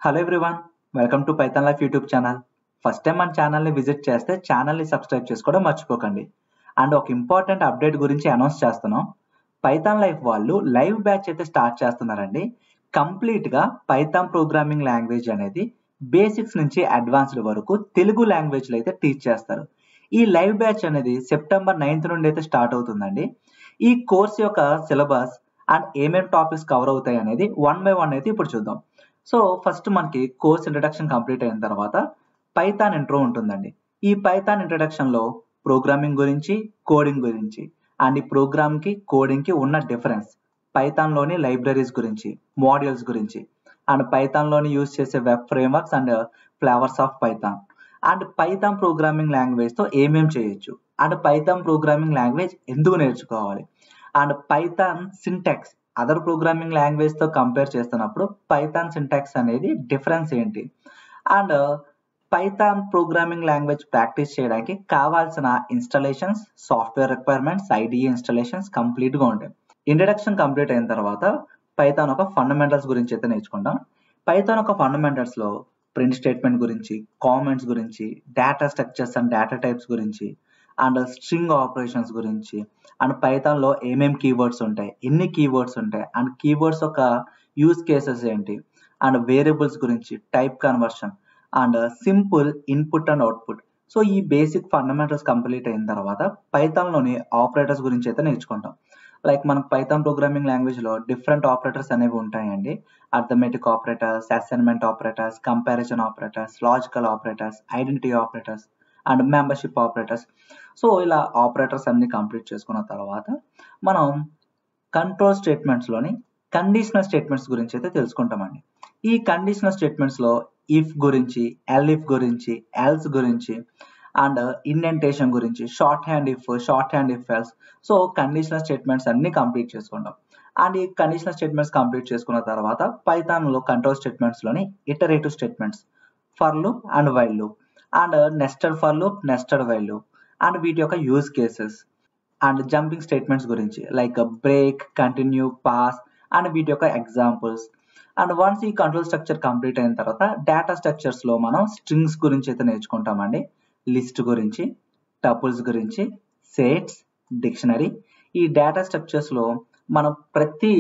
Hello everyone, welcome to Python life YouTube channel. First time మన ఛానల్ని visit చేస్తే ఛానల్ని సబ్స్క్రైబ్ చేసుకోవడం మర్చిపోకండి. అండ్ ఒక ఇంపార్టెంట్ అప్డేట్ గురించి అనౌన్స్ చేస్తున్నాం. పైథాన్ లైఫ్ వాళ్ళు లైవ్ బ్యాచ్ అయితే స్టార్ట్ చేస్తున్నారండి. కంప్లీట్గా పైథాన్ ప్రోగ్రామింగ్ లాంగ్వేజ్ అనేది బేసిక్స్ నుంచి అడ్వాన్స్డ్ వరకు తెలుగు లాంగ్వేజ్లో అయితే టీచ్ చేస్తారు. ఈ లైవ్ బ్యాచ్ అనేది సెప్టెంబర్ 9th నుండి అయితే స్టార్ట్ అవుతుందండి. ఈ కోర్స్ యొక్క సిలబస్ అండ్ ఏమేమి టాపిక్స్ కవర్ అవుతాయి అనేది వన్ బై వన్ అయితే ఇప్పుడు చూద్దాం. సో ఫస్ట్ మనకి కోర్స్ ఇంట్రడక్షన్ కంప్లీట్ అయిన తర్వాత పైథాన్ ఇంట్రో ఉంటుందండి. ఈ పైథాన్ ఇంట్రడక్షన్లో ప్రోగ్రామింగ్ గురించి, కోడింగ్ గురించి అండ్ ఈ ప్రోగ్రామ్కి కోడింగ్కి ఉన్న డిఫరెన్స్, పైథాన్లోని లైబ్రరీస్ గురించి, మాడ్యూల్స్ గురించి అండ్ పైథాన్లోని యూజ్ చేసే web frameworks and flavours of Python and Python programming లాంగ్వేజ్తో ఏమేం చేయొచ్చు అండ్ పైథాన్ ప్రోగ్రామింగ్ లాంగ్వేజ్ ఎందుకు నేర్చుకోవాలి and Python syntax other programming లాంగ్వేజ్తో compare చేస్తున్నప్పుడు పైథాన్ సింటాక్స్ అనేది డిఫరెన్స్ ఏంటి and Python programming language practice చేయడానికి కావాల్సిన installations, software requirements, IDE installations కంప్లీట్గా ఉంటాయి. ఇంట్రడక్షన్ కంప్లీట్ అయిన తర్వాత పైథాన్ ఒక ఫండమెంటల్స్ గురించి అయితే నేర్చుకుంటాం. పైథాన్ ఒక ఫండమెంటల్స్లో ప్రింట్ స్టేట్మెంట్ గురించి, కామెంట్స్ గురించి, data structures and data types గురించి అండ్ స్ట్రింగ్ ఆపరేషన్స్ గురించి అండ్ పైథాన్లో ఏమేమి కీవర్డ్స్ ఉంటాయి, ఎన్ని కీవర్డ్స్ ఉంటాయి అండ్ కీవర్డ్స్ యొక్క యూజ్ కేసెస్ ఏంటి అండ్ వేరియబుల్స్ గురించి, type conversion and simple input and output. So ఈ బేసిక్ ఫండమెంటల్స్ కంప్లీట్ అయిన తర్వాత పైథాన్లోని ఆపరేటర్స్ గురించి అయితే నేర్చుకుంటాం. లైక్ మనకు పైథాన్ ప్రోగ్రామింగ్ లాంగ్వేజ్లో డిఫరెంట్ ఆపరేటర్స్ అనేవి ఉంటాయండి. Arithmetic operators, assignment operators, comparison operators, logical operators, identity operators and membership operators. So ఇలా ఆపరేటర్స్ అన్ని కంప్లీట్ చేసుకున్న తర్వాత మనం కంట్రోల్ స్టేట్మెంట్స్లోని కండిషనల్ స్టేట్మెంట్స్ గురించి అయితే తెలుసుకుంటామండి. ఈ కండిషనల్ స్టేట్మెంట్స్లో ఇఫ్ గురించి, ఎల్ఇఫ్ గురించి, ఎల్స్ గురించి అండ్ ఇండెంటేషన్ గురించి, shorthand if else. So conditional statements అన్ని కంప్లీట్ చేసుకుంటాం. అండ్ ఈ కండిషనల్ స్టేట్మెంట్స్ కంప్లీట్ చేసుకున్న తర్వాత పైథాన్లో కంట్రోల్ స్టేట్మెంట్స్లోని iterative statements, for loop and while loop and nested for loop, nested while loop and వీటి యొక్క use cases and jumping statements గురించి like break, continue, pass and వీటి యొక్క ఎగ్జాంపుల్స్. అండ్ వన్స్ ఈ కంట్రోల్ స్ట్రక్చర్ కంప్లీట్ అయిన తర్వాత data స్ట్రక్చర్స్లో మనం strings గురించి అయితే నేర్చుకుంటామండి. లిస్ట్ గురించి, టపుల్స్ గురించి, సెట్స్, డిక్షనరీ. ఈ డేటా స్ట్రక్చర్స్లో మనం ప్రతి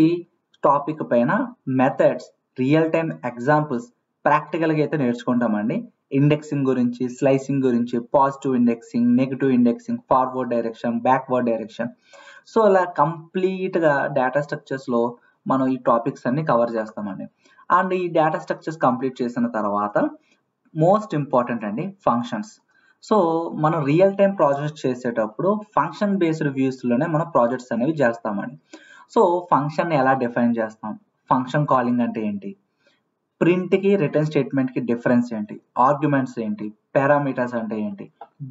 టాపిక్ పైన మెథడ్స్, రియల్ టైమ్ ఎగ్జాంపుల్స్ ప్రాక్టికల్గా అయితే నేర్చుకుంటామండి. ఇండెక్సింగ్ గురించి, స్లైసింగ్ గురించి, positive indexing, negative indexing, forward direction, backward direction. So ఇలా కంప్లీట్గా డేటా స్ట్రక్చర్స్లో మనం ఈ టాపిక్స్ అన్ని కవర్ చేస్తామండి. అండ్ ఈ డేటా స్ట్రక్చర్స్ కంప్లీట్ చేసిన తర్వాత మోస్ట్ ఇంపార్టెంట్ అండి ఫంక్షన్స్. సో మనం రియల్ టైం ప్రాజెక్ట్స్ చేసేటప్పుడు ఫంక్షన్ బేస్డ్ వ్యూస్లోనే మనం ప్రాజెక్ట్స్ అనేవి చేస్తామండి. సో ఫంక్షన్ ఎలా డిఫైన్ చేస్తాం, ఫంక్షన్ కాలింగ్ అంటే ఏంటి, ప్రింట్కి రిటర్న్ స్టేట్మెంట్కి డిఫరెన్స్ ఏంటి, ఆర్గ్యుమెంట్స్ ఏంటి, పారామీటర్స్ అంటే ఏంటి,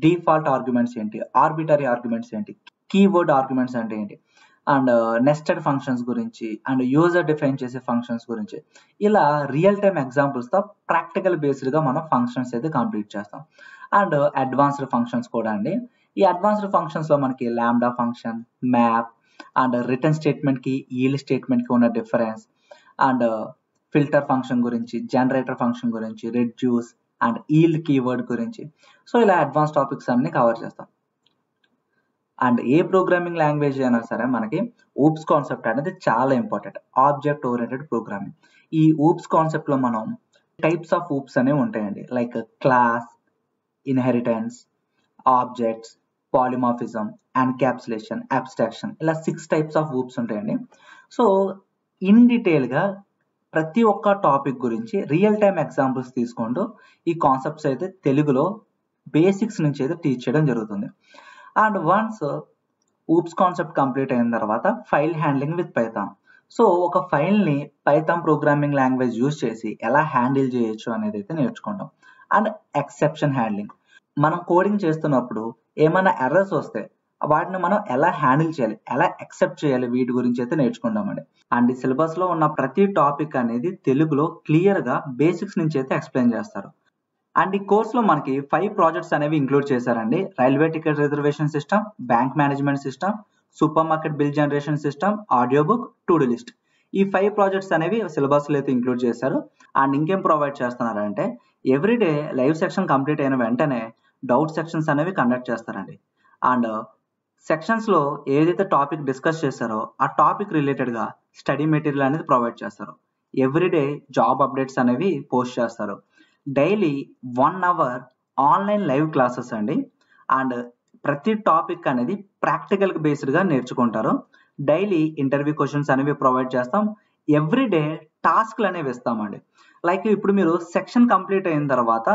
డిఫాల్ట్ ఆర్గ్యుమెంట్స్ ఏంటి, ఆర్బిటరీ ఆర్గ్యుమెంట్స్ ఏంటి, కీవర్డ్ ఆర్గ్యుమెంట్స్ అంటే ఏంటి అండ్ నెస్టెడ్ ఫంక్షన్స్ గురించి అండ్ యూజర్ డిఫైన్ చేసే ఫంక్షన్స్ గురించి ఇలా రియల్ టైమ్ ఎగ్జాంపుల్స్తో ప్రాక్టికల్ బేస్డ్గా మనం ఫంక్షన్స్ అయితే కంప్లీట్ చేస్తాం. అండ్ అడ్వాన్స్డ్ ఫంక్షన్స్ కూడా అండి. ఈ అడ్వాన్స్డ్ ఫంక్షన్స్లో మనకి lambda function, map and return స్టేట్మెంట్కి, ఈల్డ్ స్టేట్మెంట్కి ఉన్న డిఫరెన్స్ అండ్ ఫిల్టర్ ఫంక్షన్ గురించి, జనరేటర్ ఫంక్షన్ గురించి, రెడ్యూస్ అండ్ ఈల్డ్ కీవర్డ్ గురించి. సో ఇలా అడ్వాన్స్ టాపిక్స్ అన్ని కవర్ చేస్తాం. అండ్ ఏ ప్రోగ్రామింగ్ లాంగ్వేజ్ అయినా సరే మనకి ఊప్స్ కాన్సెప్ట్ అనేది చాలా ఇంపార్టెంట్. Object oriented programming. ఈ ఊప్స్ కాన్సెప్ట్లో మనం టైప్స్ ఆఫ్ ఊప్స్ అనేవి ఉంటాయండి. Like class, inheritance, objects, polymorphism, encapsulation, abstraction, ఇలా 6 టైప్స్ ఆఫ్ ఊప్స్ ఉంటాయండి. సో ఇన్ డీటెయిల్గా ప్రతి ఒక్క టాపిక్ గురించి రియల్ టైమ్ ఎగ్జాంపుల్స్ తీసుకుంటూ ఈ కాన్సెప్ట్స్ అయితే తెలుగులో బేసిక్స్ నుంచి అయితే టీచ్ చేయడం జరుగుతుంది. And once oops concept complete అయిన తర్వాత file handling with Python. So ఒక ఫైల్ని పైథాన్ ప్రోగ్రామింగ్ లాంగ్వేజ్ యూజ్ చేసి ఎలా హ్యాండిల్ చేయొచ్చు అనేది అయితే నేర్చుకుంటాం. And exception handling. మనం కోడింగ్ చేస్తున్నప్పుడు ఏమైనా ఎర్రర్స్ వస్తే వాటిని మనం ఎలా హ్యాండిల్ చేయాలి, ఎలా యాక్సెప్ట్ చేయాలి, వీటి గురించి అయితే నేర్చుకుంటామండి. అండ్ ఈ సిలబస్లో ఉన్న ప్రతి టాపిక్ అనేది తెలుగులో క్లియర్గా బేసిక్స్ నుంచి అయితే ఎక్స్ప్లెయిన్ చేస్తారు. అండ్ ఈ కోర్సులో మనకి 5 ప్రాజెక్ట్స్ అనేవి ఇంక్లూడ్ చేశారండి. Railway ticket reservation system, bank management system, super market bill generation system, audio book, to do list. ఈ 5 ప్రాజెక్ట్స్ అనేవి సిలబస్లో అయితే ఇంక్లూడ్ చేశారు. అండ్ ఇంకేం ప్రొవైడ్ చేస్తున్నారంటే ఎవ్రీడే లైవ్ సెక్షన్ కంప్లీట్ అయిన వెంటనే డౌట్ సెక్షన్స్ అనేవి కండక్ట్ చేస్తారండి. అండ్ సెక్షన్స్లో ఏదైతే టాపిక్ డిస్కస్ చేశారో ఆ టాపిక్ రిలేటెడ్గా స్టడీ మెటీరియల్ అనేది ప్రొవైడ్ చేస్తారు. ఎవ్రీడే జాబ్ అప్డేట్స్ అనేవి పోస్ట్ చేస్తారు. Daily 1 hour online live classes అండి. అండ్ ప్రతి టాపిక్ అనేది ప్రాక్టికల్ బేస్డ్గా నేర్చుకుంటారు. డైలీ ఇంటర్వ్యూ క్వశ్చన్స్ అనేవి ప్రొవైడ్ చేస్తాం. ఎవ్రీడే టాస్క్లు అనేవి ఇస్తామండి. లైక్ ఇప్పుడు మీరు సెక్షన్ కంప్లీట్ అయిన తర్వాత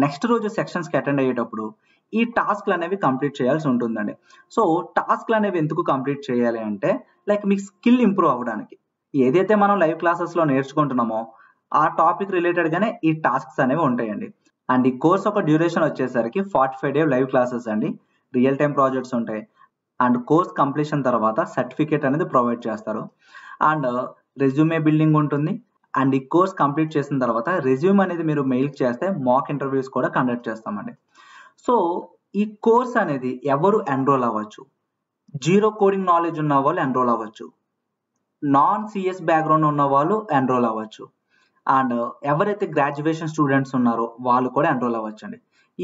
నెక్స్ట్ రోజు సెక్షన్స్కి అటెండ్ అయ్యేటప్పుడు ఈ టాస్క్లు అనేవి కంప్లీట్ చేయాల్సి ఉంటుందండి. సో టాస్క్లు అనేవి ఎందుకు కంప్లీట్ చేయాలి అంటే లైక్ మీకు స్కిల్ ఇంప్రూవ్ అవ్వడానికి. ఏదైతే మనం లైవ్ క్లాసెస్లో నేర్చుకుంటున్నామో ఆ టాపిక్ రిలేటెడ్గానే ఈ టాస్క్స్ అనేవి ఉంటాయండి. అండ్ ఈ కోర్స్ ఒక డ్యూరేషన్ వచ్చేసరికి 45 డే లైవ్ క్లాసెస్ అండి. రియల్ టైం ప్రాజెక్ట్స్ ఉంటాయి. అండ్ కోర్స్ కంప్లీషన్ తర్వాత సర్టిఫికేట్ అనేది ప్రొవైడ్ చేస్తారు. అండ్ రెజ్యూమే బిల్డింగ్ ఉంటుంది. అండ్ ఈ కోర్స్ కంప్లీట్ చేసిన తర్వాత రెజ్యూమ్ అనేది మీరు మెయిల్ చేస్తే మాక్ ఇంటర్వ్యూస్ కూడా కండక్ట్ చేస్తామండి. సో ఈ కోర్స్ అనేది ఎవరు ఎన్రోల్ అవ్వచ్చు? జీరో కోడింగ్ నాలెడ్జ్ ఉన్న వాళ్ళు ఎన్రోల్ అవ్వచ్చు. నాన్ సిఎస్ బ్యాక్గ్రౌండ్ ఉన్న వాళ్ళు ఎన్రోల్ అవ్వచ్చు. అండ్ ఎవరైతే గ్రాడ్యుయేషన్ స్టూడెంట్స్ ఉన్నారో వాళ్ళు కూడా ఎన్రోల్ అవ్వచ్చండి.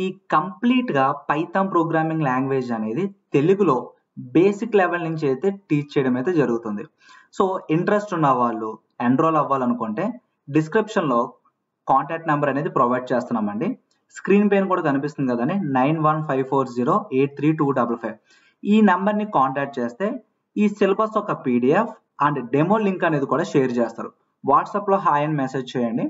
ఈ కంప్లీట్గా పైథాన్ ప్రోగ్రామింగ్ లాంగ్వేజ్ అనేది తెలుగులో బేసిక్ లెవెల్ నుంచి అయితే టీచ్ చేయడం అయితే జరుగుతుంది. సో ఇంట్రెస్ట్ ఉన్న వాళ్ళు ఎన్రోల్ అవ్వాలనుకుంటే డిస్క్రిప్షన్లో కాంటాక్ట్ నెంబర్ అనేది ప్రొవైడ్ చేస్తున్నామండి. స్క్రీన్ పైన కూడా కనిపిస్తుంది కదండి, 9154083255. ఈ నెంబర్ని కాంటాక్ట్ చేస్తే ఈ సిలబస్ ఒక పీడిఎఫ్ అండ్ డెమో లింక్ అనేది కూడా షేర్ చేస్తారు. వాట్సాప్లో హాయ్ అని మెసేజ్ చేయండి.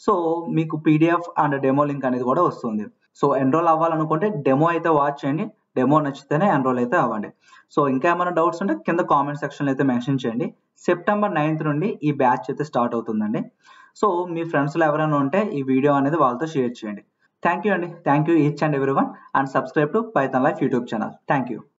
సో మీకు పీడిఎఫ్ అండ్ డెమో లింక్ అనేది కూడా వస్తుంది. సో ఎన్రోల్ అవ్వాలనుకుంటే డెమో అయితే వాచ్ చేయండి. డెమో నచ్చితేనే ఎన్రోల్ అయితే అవ్వండి. సో ఇంకా ఏమైనా డౌట్స్ ఉంటే కింద కామెంట్ సెక్షన్లో అయితే మెన్షన్ చేయండి. September 9th నుండి ఈ బ్యాచ్ అయితే స్టార్ట్ అవుతుందండి. సో మీ ఫ్రెండ్స్లో ఎవరైనా ఉంటే ఈ వీడియో అనేది వాళ్ళతో షేర్ చేయండి. థ్యాంక్ యూ అండి. Thank you each and everyone and subscribe to Python life YouTube channel. Thank you.